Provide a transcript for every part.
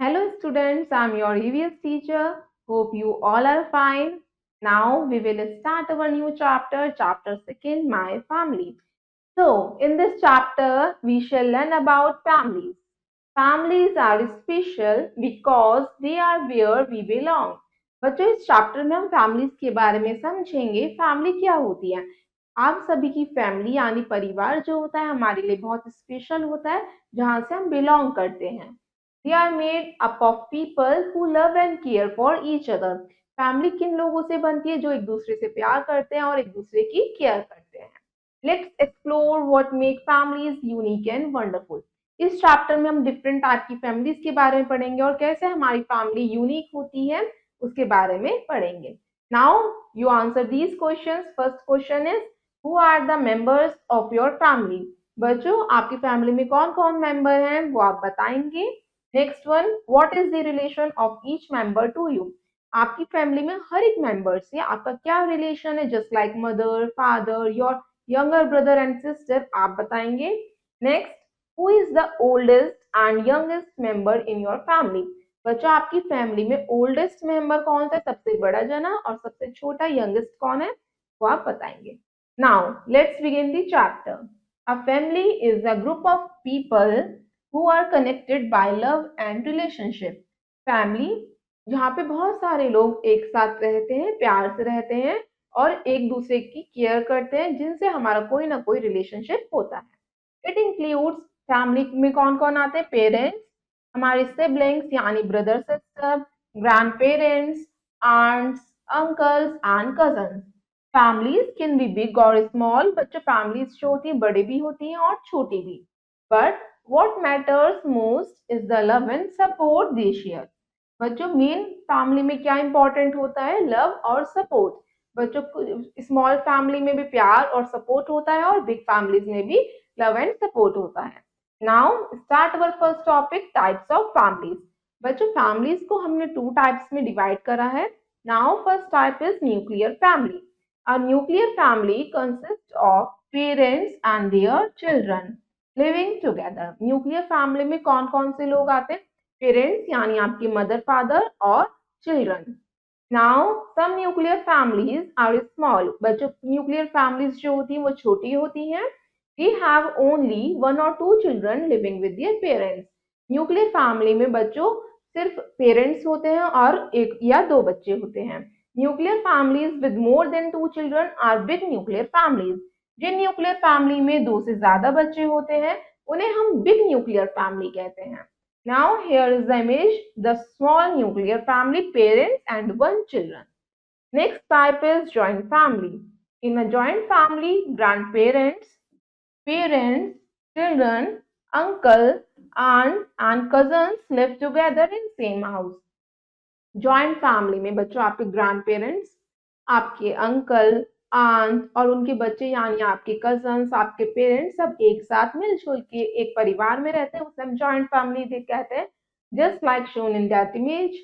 Hello students, I'm your EVS teacher. Hope you all are fine. Now we will start our new chapter, chapter 2, My Family. So in this chapter, we shall learn about families. Families are special because they are where we belong. बच्चों इस chapter में हम families के बारे में समझेंगे family क्या होती है। आप सभी की फैमिली यानी परिवार जो होता है हमारे लिए बहुत स्पेशल होता है जहाँ से हम बिलोंग करते हैं। They are made up of people who love and care for each other. Family किन लोगों से बनती है जो एक दूसरे से प्यार करते हैं और एक दूसरे की केयर करते हैं। Let's explore what make families unique and wonderful. इस चैप्टर में हम डिफरेंट टाइप की फैमिलीज के बारे में पढ़ेंगे और कैसे हमारी फैमिली यूनिक होती है उसके बारे में पढ़ेंगे। Now you answer these questions. First question is who are the members of your family. बच्चों आपकी फैमिली में कौन कौन मेंबर हैं वो आप बताएंगे। Next one, what is the relation of each member to you. आपकी फैमिली में हर एक मेंबर से आपका क्या रिलेशन है, just like mother, father, your younger brother and sister, आप बताएंगे। Next, who is the oldest and youngest member in your family. बच्चों आपकी फैमिली में ओल्डेस्ट मेंबर कौन सा है, सबसे बड़ा जना, और सबसे छोटा यंगेस्ट कौन है वो आप बताएंगे। Now let's begin the chapter. A family is a group of people who are connected by love and relationship। Family जहाँ पे बहुत सारे लोग एक साथ रहते हैं, प्यार से रहते हैं और एक दूसरे की केयर करते हैं जिनसे हमारा कोई ना कोई रिलेशनशिप होता है। इट इंक्लूड्स, फैमिली में कौन कौन आते हैं, पेरेंट्स, हमारे सिबलिंग्स यानी brother sister, grand parents, aunts, uncles and cousins. Families can be big और स्मॉल। बच्चों फैमिलीज जो होती है बड़ी भी होती हैं और छोटी भी, but what matters most is the love and support they share। बच्चों मेन फैमिली में क्या इंपॉर्टेंट होता है, लव और सपोर्ट। बच्चों स्मॉल फैमिली में भी प्यार और सपोर्ट होता है और बिग फैमिलीज में भी लव एंड सपोर्ट होता है। Now start our first topic, types of families. बच्चों फैमिलीज को हमने टू टाइप्स में डिवाइड करा है। Now first type is nuclear family. A nuclear family consist of parents and their children living together. Nuclear family में कौन कौन से लोग आते हैं, पेरेंट्स यानी आपके मदर फादर और children. Now some nuclear families are small. बच्चों न्यूक्लियर फैमिलीज जो होती हैं वो छोटी होती हैं। दे हैव ओनली वन और two children living with their parents. Nuclear family में बच्चों सिर्फ पेरेंट्स होते हैं और एक या दो बच्चे होते हैं। Nuclear families with more than two children are big nuclear families. जिन न्यूक्लियर फैमिली में दो से ज्यादा बच्चे होते हैं उन्हें हम बिग न्यूक्लियर फैमिली कहते हैं। Now here is the image, the small nuclear family, parents and one children. Next type is joint family. In a joint family grandparents, parents, children, uncle, aunt and cousins live together in same house। Joint family में बच्चों आपके grand parents, आपके uncle, aunt और उनके बच्चे यानी आपके cousins, आपके पेरेंट्स सब एक साथ मिलजुल के एक परिवार में रहते हैं, उसे हम जॉइंट फैमिली कहते हैं, just like shown in that image.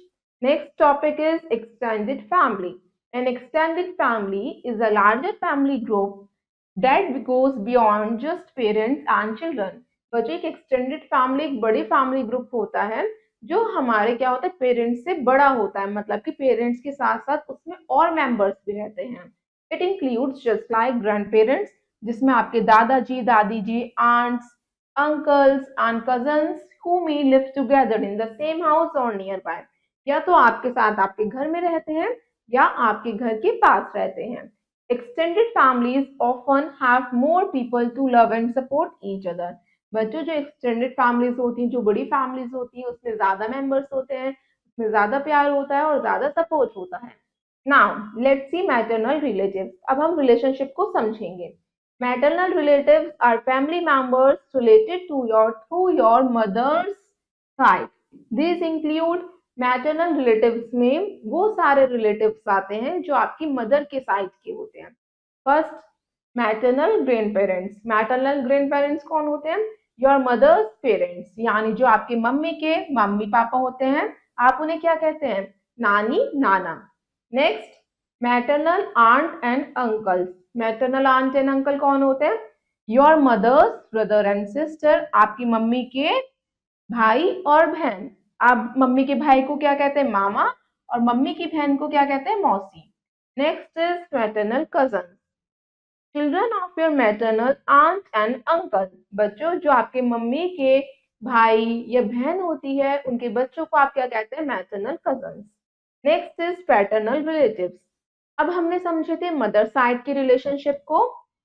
Next topic is extended family. N extended family is a larger family group that goes beyond just parents and children। बच्चों एक एक्सटेंडेड फैमिली एक बड़ी फैमिली ग्रुप होता है जो हमारे क्या होता है पेरेंट्स से बड़ा होता है, मतलब कि पेरेंट्स के साथ साथ उसमें और मेंबर्स भी रहते हैं। It includes just like grand parents, जिसमें आपके दादाजी, दादी जी, aunts, uncles and cousins who may live together in the same house or nearby। या तो आपके साथ आपके घर में रहते हैं या आपके घर के पास रहते हैं। Extended families often have more people to love and support each other। बच्चों जो एक्सटेंडेड फैमिलीज होती हैं, जो बड़ी फैमिलीज होती हैं, उसमें ज्यादा मेंबर्स होते हैं, उसमें ज्यादा प्यार होता है और ज्यादा सपोर्ट होता है। Now let's see maternal relatives. अब हम रिलेशनशिप को समझेंगे। Maternal relatives are family members related to your through your mother's side. This include, maternal relatives में वो सारे रिलेटिव्स आते हैं जो आपकी मदर के साइड के होते हैं। First, maternal grand parents. Maternal grand parents कौन होते हैं, योर मदर्स पेरेंट्स, यानी जो आपके मम्मी के मम्मी पापा होते हैं, आप उन्हें क्या कहते हैं, नानी नाना। Next, maternal aunt and uncles. Maternal aunt and uncle कौन होते हैं, your mother's brother and sister, आपकी मम्मी के भाई और बहन। आप मम्मी के भाई को क्या कहते हैं, मामा, और मम्मी की बहन को क्या कहते हैं, मौसी। Next is maternal cousin, children of your maternal aunt and uncle, बच्चों जो आपके मम्मी के भाई या बहन होती है उनके बच्चों को आप क्या कहते हैं, maternal cousin. Next is paternal relatives, अब हमने समझे थे मदर साइड की रिलेशनशिप को,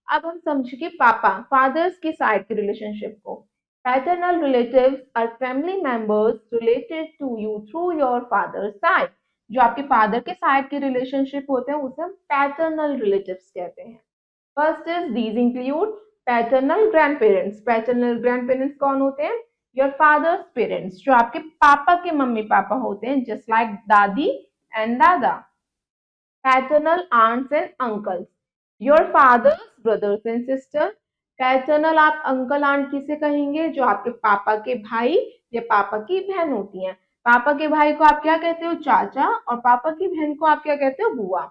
अब हम समझेंगे पापा फादर्स की साइड की रिलेशनशिप को। Paternal relatives are family members related to you through your father side, जो आपके फादर के साइड के रिलेशनशिप होते हैं उसे हम पैटर्नल रिलेटिव्स कहते हैं। First is these include paternal grand parents, paternal grand parents कौन होते हैं, योर फादर्स पेरेंट्स, जो आपके पापा के मम्मी पापा होते हैं, जस्ट लाइक दादी एंड दादा। Paternal aunts and uncles, your father's brothers and sister, paternal आप अंकल आंट किसे कहेंगे, जो आपके पापा के भाई या पापा की बहन होती हैं। पापा के भाई को आप क्या कहते हो, चाचा, और पापा की बहन को आप क्या कहते हो, बुआ।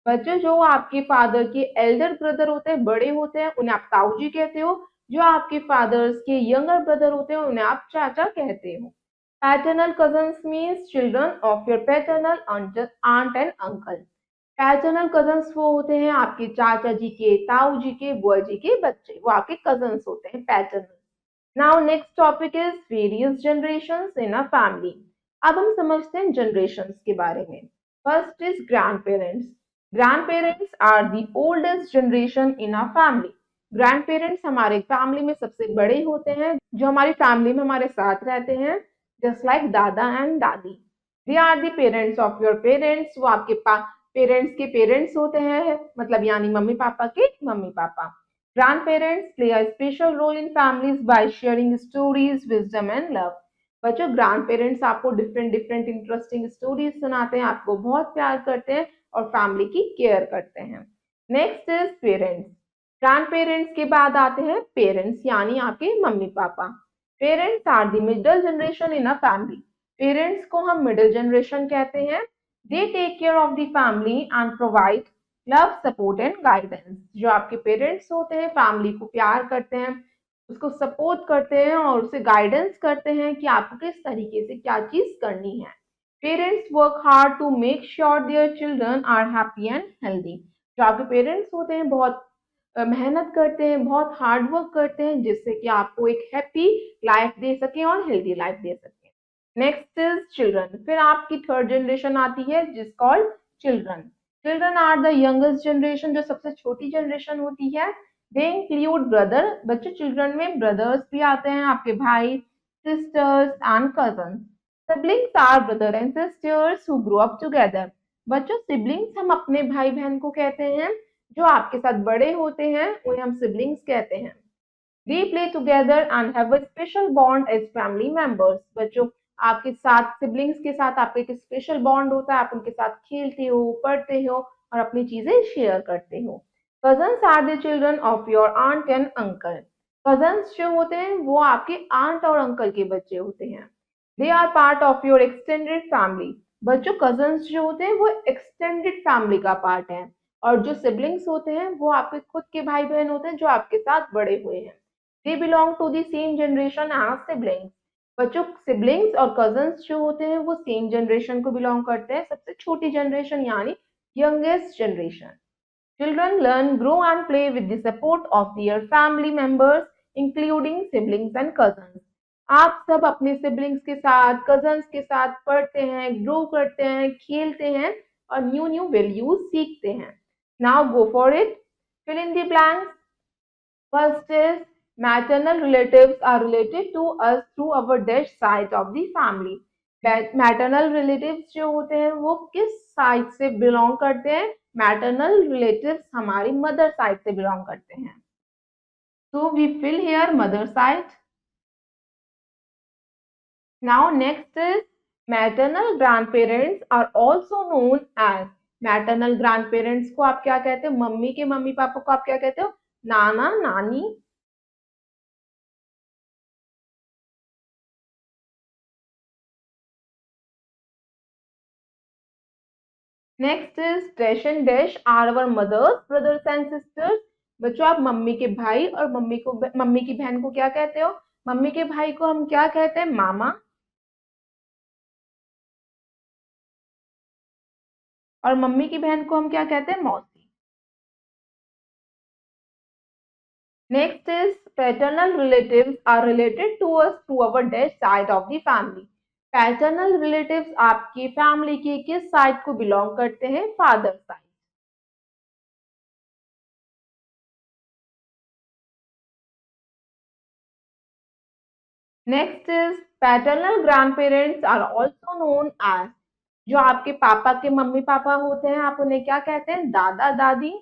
बच्चों जो आपके फादर के एल्डर ब्रदर होते हैं, बड़े होते हैं, उन्हें आप ताऊ जी कहते हो, जो आपके फादर्स के यंगर ब्रदर होते हैं उन्हें आप चाचा कहते हो। Paternal cousins means children of your paternal aunt and uncle, paternal cousins वो होते हैं आपके चाचा जी के, ताऊ जी के, बुआ जी के बच्चे, वो आपके कजन्स होते हैं paternal. Now next topic is various generations in a family, अब हम समझते हैं जनरेशंस के बारे में। First is grand parents, grand parents are the oldest generation in a family, grand parents हमारे फैमिली में सबसे बड़े होते हैं, जो हमारी फैमिली में हमारे साथ रहते हैं, जस्ट लाइक दादा एंड दादी। They are the parents of your parents, वो आपके पेरेंट्स के पेरेंट्स होते हैं, मतलब यानी मम्मी पापा के mummy papa. Grand parents play a special role in families by sharing stories, wisdom and love. बच्चों ग्रैंड-पेरेंट्स आपको डिफरेंट डिफरेंट इंटरेस्टिंग स्टोरीज सुनाते हैं, आपको बहुत प्यार करते हैं और फैमिली की केयर करते हैं। नेक्स्ट इज पेरेंट्स, ग्रैंड-पेरेंट्स के बाद आते हैं पेरेंट्स यानी आपके mummy papa. Parents are the middle generation in a family, parents को हम मिडिल जनरेशन कहते हैं। They take care of the family and provide love support and guidance, जो आपके पेरेंट्स होते हैं फैमिली को प्यार करते हैं, उसको सपोर्ट करते हैं और उसे गाइडेंस करते हैं कि आपको किस तरीके से क्या चीज करनी है। Parents work hard to make sure their children are happy and healthy, जो आपके पेरेंट्स होते हैं बहुत मेहनत करते हैं, बहुत हार्ड वर्क करते हैं, जिससे कि आपको एक हैप्पी लाइफ दे सकें और हेल्दी लाइफ दे सकें। नेक्स्ट इज चिल्ड्रन, फिर आपकी थर्ड जनरेशन आती है जिस called children. Children are the youngest generation, जो सबसे छोटी जनरेशन होती है। दे इंक्लूड ब्रदर, बच्चे चिल्ड्रन में ब्रदर्स भी आते हैं, आपके भाई, sisters and cousin. Siblings are brother and sisters who grow up together, बच्चों सिबलिंग्स हम अपने भाई बहन को कहते हैं, जो आपके साथ बड़े होते हैं उन्हें हम सिबलिंग्स कहते हैं। They play together and have a special bond as family members, बच्चों आपके साथ सिबलिंग्स के साथ आपका एक स्पेशल बॉन्ड होता है, आप उनके साथ खेलते हो, पढ़ते हो और अपनी चीजें शेयर करते हो। Cousins are the children of your aunt and uncle, cousins जो होते हैं वो आपके आंट और अंकल के बच्चे होते हैं। They are part of your extended family, बच्चों कजन्स जो होते हैं वो एक्सटेंडेड फैमिली का पार्ट है, और जो सिबलिंग्स होते हैं वो आपके खुद के भाई बहन होते हैं जो आपके साथ बड़े हुए हैं। They belong to the same generation as siblings, बच्चों सिबलिंग्स और कजन्स जो होते हैं वो सेम जनरेशन को बिलोंग करते हैं, सबसे छोटी जनरेशन यानी youngest generation. Children learn, grow and play with the support of their family members, including siblings and cousins. आप सब अपने सिबलिंग्स के साथ, कजन्स के साथ पढ़ते हैं, ग्रो करते हैं, खेलते हैं और न्यू न्यू वैल्यूज सीखते हैं। Now go for it, fill in the blanks. First is maternal relatives are related to us through our dash side of the family. Maternal relatives जो होते हैं वो किस साइड से बिलोंग करते हैं, मैटरनल रिलेटिव्स हमारी मदर साइड से बिलोंग करते हैं। So we fill here mother side. Now next is maternal grand parents are also known as, maternal grand parents को आप क्या कहते हो, मम्मी के मम्मी पापा को आप क्या कहते हो, नाना नानी। Next is dash and dash are our mother's brothers and sisters, बच्चों आप मम्मी के भाई और मम्मी की बहन को क्या कहते हो, मम्मी के भाई को हम क्या कहते हैं, मामा। और मम्मी की बहन को हम क्या कहते हैं, मौसी। Next is paternal relatives are related to us through our dead side of the family. Paternal relatives आपकी फैमिली के किस साइड को बिलोंग करते हैं, father side. Next is paternal grand parents are also known as, जो आपके पापा के मम्मी पापा होते हैं आप उन्हें क्या कहते हैं, दादा दादी।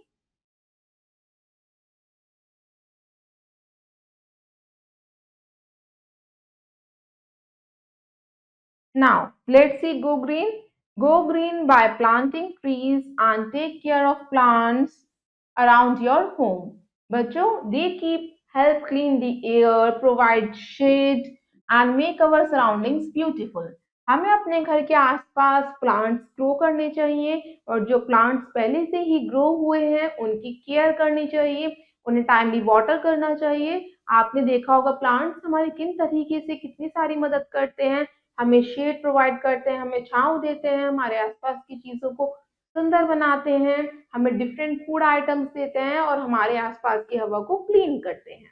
Now, let's see go green. Go green by planting trees and take care of plants around your home. बच्चों, they keep help clean the air, provide shade and make our surroundings beautiful. हमें अपने घर के आसपास plants grow करने चाहिए और जो प्लांट्स पहले से ही ग्रो हुए हैं उनकी केयर करनी चाहिए, उन्हें टाइमली वाटर करना चाहिए। आपने देखा होगा प्लांट्स हमारी किन तरीके से कितनी सारी मदद करते हैं, हमें शेड प्रोवाइड करते हैं, हमें छांव देते हैं, हमारे आसपास की चीजों को सुंदर बनाते हैं, हमें डिफरेंट फूड आइटम्स देते हैं और हमारे आसपास की हवा को क्लीन करते हैं।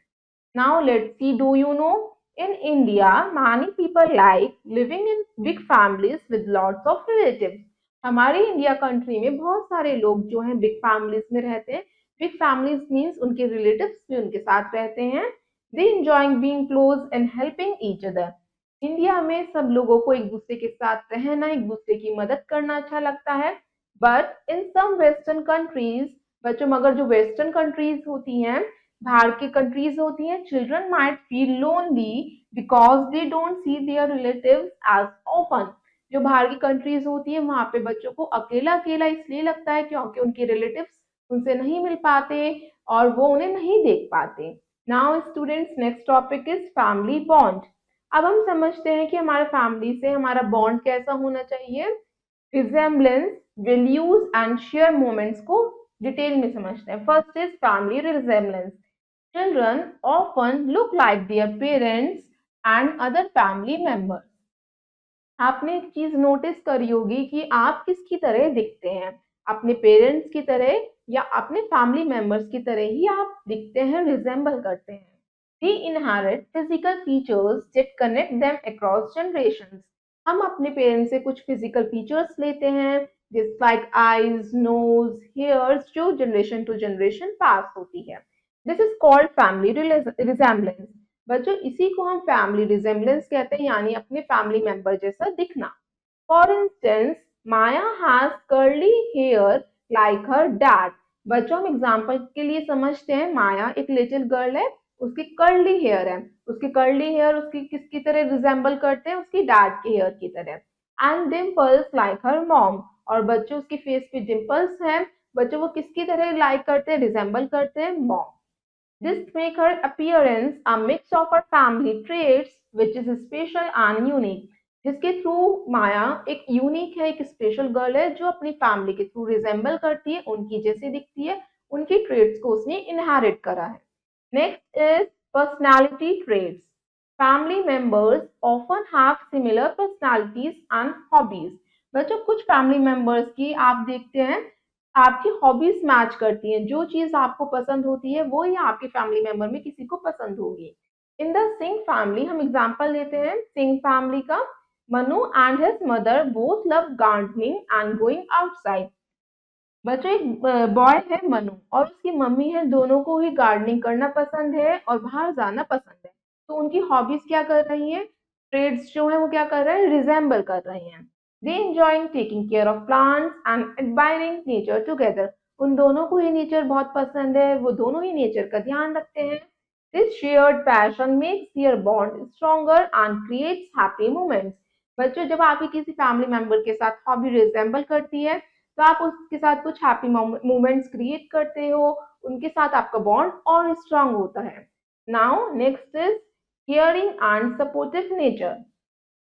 Now let's C, do you know, in India many people like living in big families with lots of relatives. हमारे इंडिया कंट्री में बहुत सारे लोग जो हैं बिग फैमिलीज में रहते हैं। बिग फैमिलीज मीन्स उनके रिलेटिव्स भी उनके साथ रहते हैं। दे enjoying being close and helping each other. India में सब लोगों को एक दूसरे के साथ रहना, एक दूसरे की मदद करना अच्छा लगता है। But in some western countries, बच्चों मगर जो वेस्टर्न कंट्रीज होती हैं, बाहर की कंट्रीज होती हैं, children might feel lonely because they don't see their relatives as often. जो बाहर की कंट्रीज होती है वहां पे बच्चों को अकेला अकेला इसलिए लगता है क्योंकि उनके रिलेटिव्स उनसे नहीं मिल पाते और वो उन्हें नहीं देख पाते। Now students, next topic is family bond. अब हम समझते हैं कि हमारे फैमिली से हमारा बॉन्ड कैसा होना चाहिए। Resemblance, values and share moments को डिटेल में समझते हैं। First is family resemblance. Children often look like their parents and other family members. आपने एक चीज नोटिस करी होगी कि आप किसकी तरह दिखते हैं, अपने पेरेंट्स की तरह या अपने फैमिली मेंबर्स की तरह ही आप दिखते हैं, रिजेंबल करते हैं। We inherit physical features that connect them across generations. हम अपने पेरेंट्स से कुछ फिजिकल फीचर्स लेते हैं, जिस लाइक आईज, नोज, हेयर्स, जो जनरेशन टू जनरेशन पास होती है। This is called family resemblance. बच्चों इसी को हम फैमिली रिजेम्बलेंस कहते हैं, यानी अपने फैमिली मेंबर जैसा दिखना। For instance, Maya has curly hair like her dad. बच्चों हम एग्जाम्पल के लिए समझते हैं, माया एक लिटिल गर्ल है, उसकी कर्ली हेयर है, उसके कर्ली हेयर उसकी किसकी तरह रिजेंबल करते हैं, उसकी डैड के हेयर की तरह। And dimples like her mom, और बच्चों उसके फेस पे डिम्पल्स हैं, बच्चों वो किसकी तरह लाइक करते हैं, रिजेंबल करते हैं, mom. This makes her appearance a mix of her family traits which is special and unique. जिसके थ्रू माया एक यूनिक है, एक स्पेशल गर्ल है जो अपनी फैमिली के थ्रू रिजेंबल करती है, उनकी जैसी दिखती है, उनकी ट्रेड्स को उसने इनहेरिट करा है। Next is personality traits. Family members often have similar personalities and hobbies. बच्चों कुछ फैमिली मेंबर्स की आप देखते हैं आपकी हॉबीज मैच करती हैं, जो चीज आपको पसंद होती है वो ही आपके फैमिली मेंबर में किसी को पसंद होगी। इन द सिंह फैमिली हम एग्जांपल लेते हैं सिंह फैमिली का। Manu and his mother both love gardening and going outside. बच्चों एक बॉय है मनु और उसकी मम्मी है, दोनों को ही गार्डनिंग करना पसंद है और बाहर जाना पसंद है। तो उनकी हॉबीज क्या कर रही हैं, ट्रेड्स जो है वो क्या कर रहे हैं, रिजेंबल कर रही हैं। दे enjoying taking care of plants and admiring nature together. उन दोनों को ही नेचर बहुत पसंद है, वो दोनों ही नेचर का ध्यान रखते हैं। This shared passion makes their bond stronger and creates happy moments. बच्चों जब आपकी किसी फैमिली मेंबर के साथ हॉबी रिजेंबल करती है तो आप उसके साथ कुछ हैप्पी मोमेंट्स क्रिएट करते हो, उनके साथ आपका बॉन्ड और स्ट्रांग होता है। Now next is caring and supportive nature.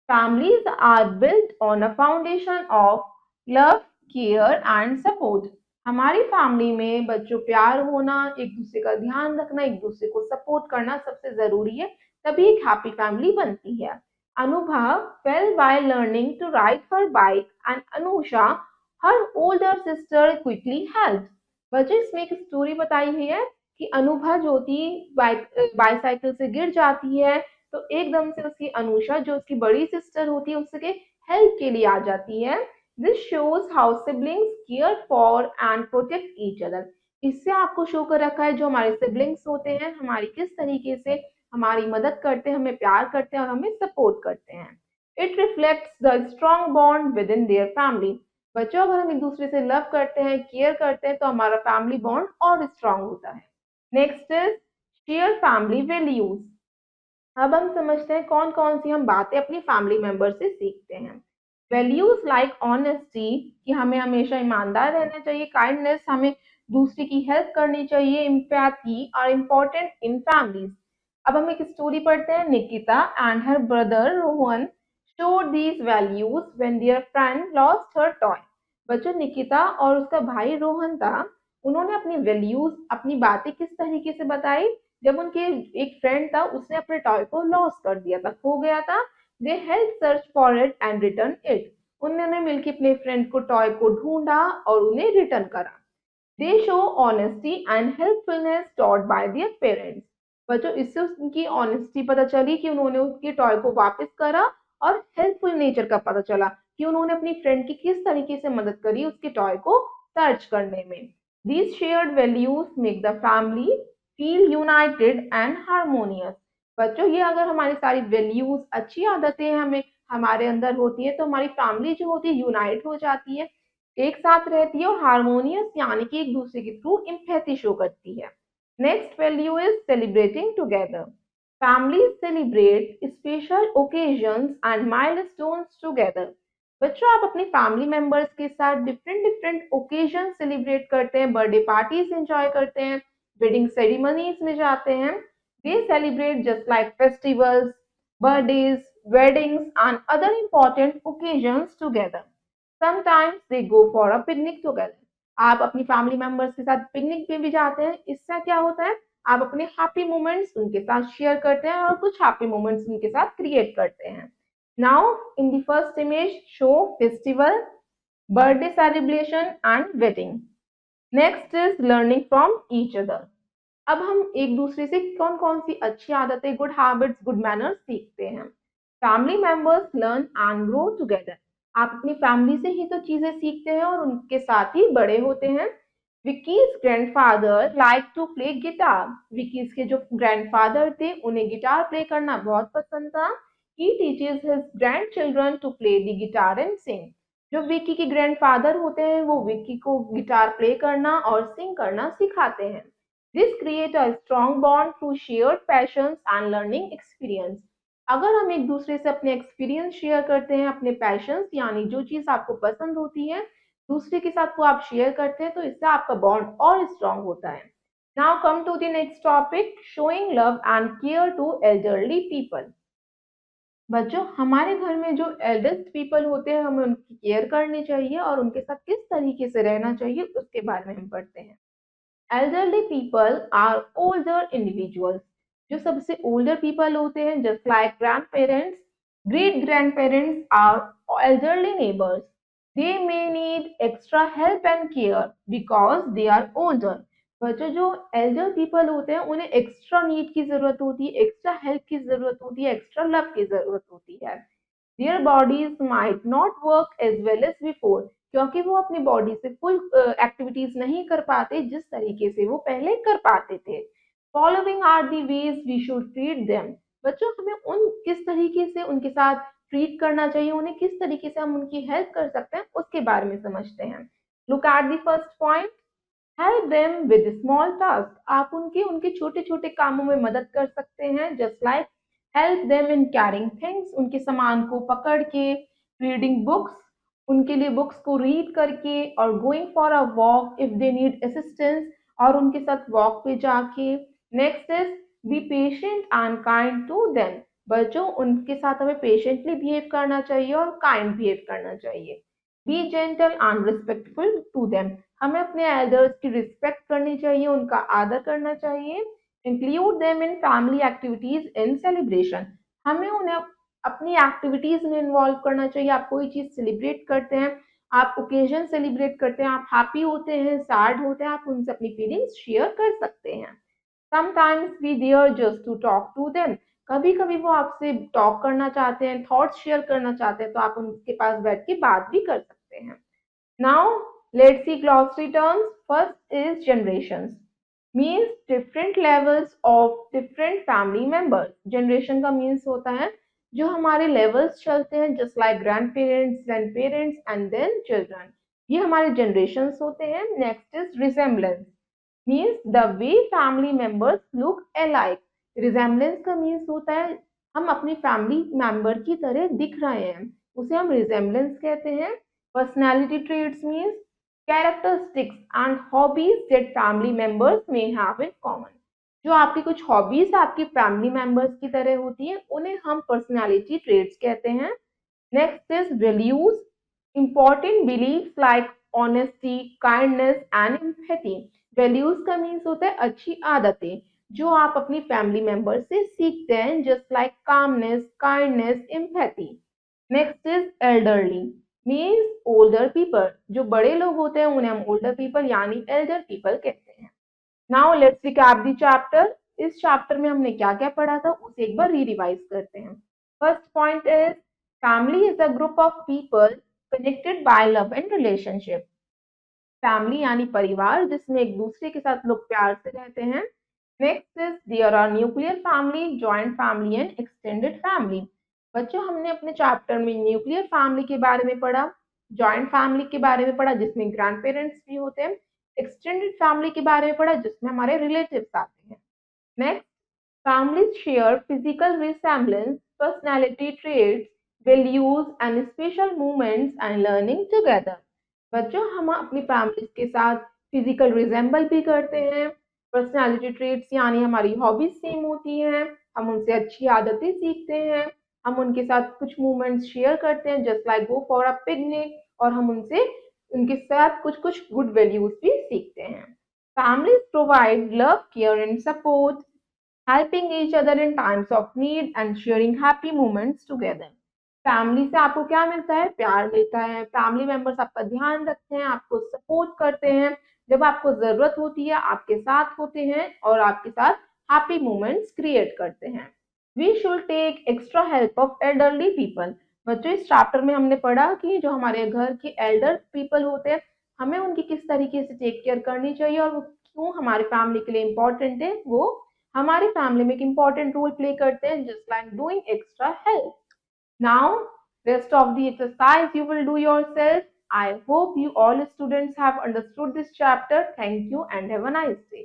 Families are built on a foundation of love, care and support. हमारी फैमिली में बच्चों प्यार होना, एक दूसरे का ध्यान रखना, एक दूसरे को सपोर्ट करना सबसे जरूरी है, तभी एक हैप्पी फैमिली बनती है। Anubha fell while learning to ride her bike and Anusha her older sister quickly helped. बच्चों इसमें एक स्टोरी बताई हुई है कि अनुभा ज्योति बाईसाइकिल से गिर जाती है तो एकदम से उसकी अनुषा जो उसकी बड़ी सिस्टर होती है उसके हेल्प के लिए आ जाती है. This shows how siblings care for and protect each other. इससे आपको शो कर रखा है जो हमारे सिबलिंग्स होते हैं हमारी किस तरीके से हमारी मदद करते हैं, हमें प्यार करते हैं और हमें सपोर्ट करते हैं. It reflects the strong bond with in their family. बच्चों अगर हम एक दूसरे से लव करते हैं, केयर करते हैं तो हमारा फैमिली बॉन्ड और स्ट्रांग होता है. Next is share family values. अब हम समझते हैं कौन कौन सी हम बातें अपनी फैमिली मेंबर से सीखते हैं. वैल्यूज लाइक ऑनेस्टी कि हमें हमेशा ईमानदार रहना चाहिए, काइंडनेस हमें दूसरे की हेल्प करनी चाहिए, empathy are important in families. अब हम एक स्टोरी पढ़ते हैं. Nikita and her brother Rohan showed these values when their friend lost her toy. बच्चों निकिता और उसका भाई रोहन था, उन्होंने अपनी वैल्यूज अपनी बातें किस तरीके से बताई जब उनके एक फ्रेंड था उसने अपने टॉय को लॉस कर दिया था, खो गया था. They help search for it and return it. उन्होंने मिलकर अपने फ्रेंड को टॉय को ढूंढा और उन्हें रिटर्न करा. दे show honesty and helpfulness taught by their parents. बच्चों इससे उनकी ऑनेस्टी पता चली कि उन्होंने उसके टॉय को वापस करा और हेल्पफुल नेचर का पता चला कि उन्होंने अपनी फ्रेंड की किस तरीके से मदद करी उसके टॉय को सर्च करने में. These shared values make the family feel United and harmonious. बच्चों ये अगर हमारी सारी वैल्यूज अच्छी आदतें हमें हमारे अंदर होती है तो हमारी फैमिली जो होती है यूनाइट हो जाती है, एक साथ रहती है और हार्मोनियस यानी कि एक दूसरे के थ्रू एम्पैथी शो करती है. Next value is celebrating together. Families celebrate special occasions and milestones together. बच्चों आप अपनी फैमिली मेंबर्स के साथ डिफरेंट डिफरेंट ओकेजन सेलिब्रेट करते हैं, बर्थडे पार्टीज एंजॉय करते हैं, वेडिंग सेरेमनीज में जाते हैं. दे celebrate just like festivals, birthdays, weddings and other important occasions together. Sometimes they go for a picnic together. आप अपनी फैमिली मेंबर्स के साथ पिकनिक पे भी जाते हैं. इससे क्या होता है आप अपने हैप्पी मोमेंट्स उनके साथ शेयर करते हैं और कुछ हैप्पी मोमेंट्स उनके साथ क्रिएट करते हैं. Now in the first image show festival, birthday celebration and wedding. Next is learning from each other. अब हम एक दूसरे से कौन कौन सी अच्छी आदतें, गुड हैबिट्स, गुड मैनर्स सीखते हैं. Family members learn and grow together. आप अपनी फैमिली से ही तो चीजें सीखते हैं और उनके साथ ही बड़े होते हैं. Vicky's grandfather like to play guitar. Vicky's के जो ग्रैंडफादर थे उन्हें गिटार प्ले करना बहुत पसंद था. He teaches his grand children to play the guitar and sing. जो विकी के ग्रैंडफादर होते हैं वो विकी को गिटार प्ले करना और सिंग करना सिखाते हैं. This create a strong bond through shared patience and learning experience. अगर हम एक दूसरे से अपने एक्सपीरियंस शेयर करते हैं, अपने पैशंस यानी जो चीज आपको पसंद होती है दूसरे के साथ वो आप शेयर करते हैं तो इससे आपका बॉन्ड और स्ट्रांग होता है. Now come to the next topic, showing love and care to elderly people. बच्चों हमारे घर में जो एल्डेस्ट पीपल होते हैं हमें उनकी केयर करनी चाहिए और उनके साथ किस तरीके से रहना चाहिए उसके बारे में हम पढ़ते हैं. Elderly people are older individuals. जो सबसे ओल्डर पीपल होते हैं just like grand parents, great grand parents are elderly neighbours. They may need extra help and care because they are older. बच्चों जो एल्डर पीपल होते हैं उन्हें एक्स्ट्रा नीड की जरूरत होती है, एक्स्ट्रा हेल्प की जरूरत होती है, एक्स्ट्रा लव की जरूरत होती है. Their bodies might not work as well as before. क्योंकि वो अपनी बॉडी से फुल एक्टिविटीज नहीं कर पाते जिस तरीके से वो पहले कर पाते थे. Following are the ways we should treat them. बच्चों हमें उन किस तरीके से उनके साथ ट्रीट करना चाहिए, उन्हें किस तरीके से हम उनकी हेल्प कर सकते हैं उसके बारे में समझते हैं. Look at the first point, help them with small task. आप उनके उनके छोटे छोटे कामों में मदद कर सकते हैं. Just like help them in carrying things. उनके सामान को पकड़ के, रीडिंग बुक्स, उनके लिए बुक्स को रीड करके, और going for a walk if they need assistance, और उनके साथ वॉक पे जाके. Next is be patient and kind to them. बच्चों उनके साथ हमें पेशेंटली बिहेव करना चाहिए और काइंड बिहेव करना चाहिए. Be gentle and respectful to them. हमें अपने एल्डर्स की रिस्पेक्ट करनी चाहिए, उनका आदर करना चाहिए. Include them in family activities in celebration. हमें उन्हें अपनी एक्टिविटीज में इन्वॉल्व करना चाहिए. आप कोई चीज सेलिब्रेट करते हैं आप ओकेजन सेलिब्रेट करते हैं, आप हैप्पी होते हैं, सैड होते हैं, आप उनसे अपनी फीलिंग्स शेयर कर सकते हैं। Sometimes we there just to talk to them, कभी कभी वो आपसे टॉक करना चाहते हैं, थॉट्स शेयर करना चाहते हैं, तो आप उनके पास बैठ के बात भी कर सकते हैं। Now let's C glossary terms. First is generations, means different levels of different family members. Generation का means होता है जो हमारे levels चलते हैं, just like grandparents, then parents and then children. ये हमारे generations होते हैं. Next is resemblance, means the way family members look alike. Resemblance का means होता है हम अपनी family member की तरह दिख रहे हैं, उसे हम resemblance कहते हैं. Personality traits means characteristics and hobbies that family members may have in common. जो आपकी कुछ हॉबीज आपकी फैमिली मेंबर्स की तरह होती हैं, उन्हें हम पर्सनालिटी ट्रेट्स कहते हैं. Next is values, important beliefs like honesty, kindness and empathy. Values का मीन्स होता है अच्छी आदतें जो आप अपनी फैमिली मेंबर से सीखते हैं, just like calmness, kindness, empathy. Next is elderly, means older people. जो बड़े लोग होते हैं उन्हें हम ओल्डर पीपल यानी एल्डर पीपल कहते हैं. Now let's recap the chapter. इस चैप्टर में हमने क्या क्या पढ़ा था उसे एक बार रिवाइज करते हैं. First point is family is a group of people connected by love and relationship. Family यानी परिवार जिसमें एक दूसरे के साथ लोग प्यार से रहते हैं. Next is there are nuclear family, joint family and extended family. बच्चों हमने अपने चैप्टर में न्यूक्लियर फैमिली के बारे में पढ़ा, जॉइंट फैमिली के बारे में पढ़ा जिसमें ग्रैंड पेरेंट्स भी होते हैं, एक्सटेंडेड फैमिली के बारे में पढ़ा जिसमें हमारे रिलेटिव्स आते हैं. Next, families share physical resemblance, personality traits, values and special moments and learning together. बच्चों हम अपनी फैमिलीज के साथ फिजिकल रिजेंबल भी करते हैं, पर्सनालिटी ट्रेट्स यानी हमारी हॉबीज सेम होती हैं, हम उनसे अच्छी आदतें सीखते हैं, हम उनके साथ कुछ मोमेंट्स शेयर करते हैं just like go for a picnic, और हम उनके साथ कुछ कुछ गुड वैल्यूज भी सीखते हैं. Families provide love, care and support, helping each other in times of need and sharing happy moments together. Family से आपको क्या मिलता है? प्यार मिलता है. फैमिली मेंबर्स आपका ध्यान रखते हैं, आपको सपोर्ट करते हैं, जब आपको जरूरत होती है आपके साथ होते हैं और आपके साथ हैप्पी मोमेंट्स क्रिएट करते हैं. We should take extra help of elderly people. बच्चों इस चैप्टर में हमने पढ़ा कि जो हमारे घर के एल्डर पीपल होते हैं हमें उनकी किस तरीके से टेक केयर करनी चाहिए और वो क्यों हमारी फैमिली के लिए इम्पोर्टेंट है, वो हमारी फैमिली में एक इम्पोर्टेंट रोल प्ले करते हैं just like doing extra help. Now rest of the exercise you will do yourself. I hope you all students have understood this chapter. Thank you and have a nice day.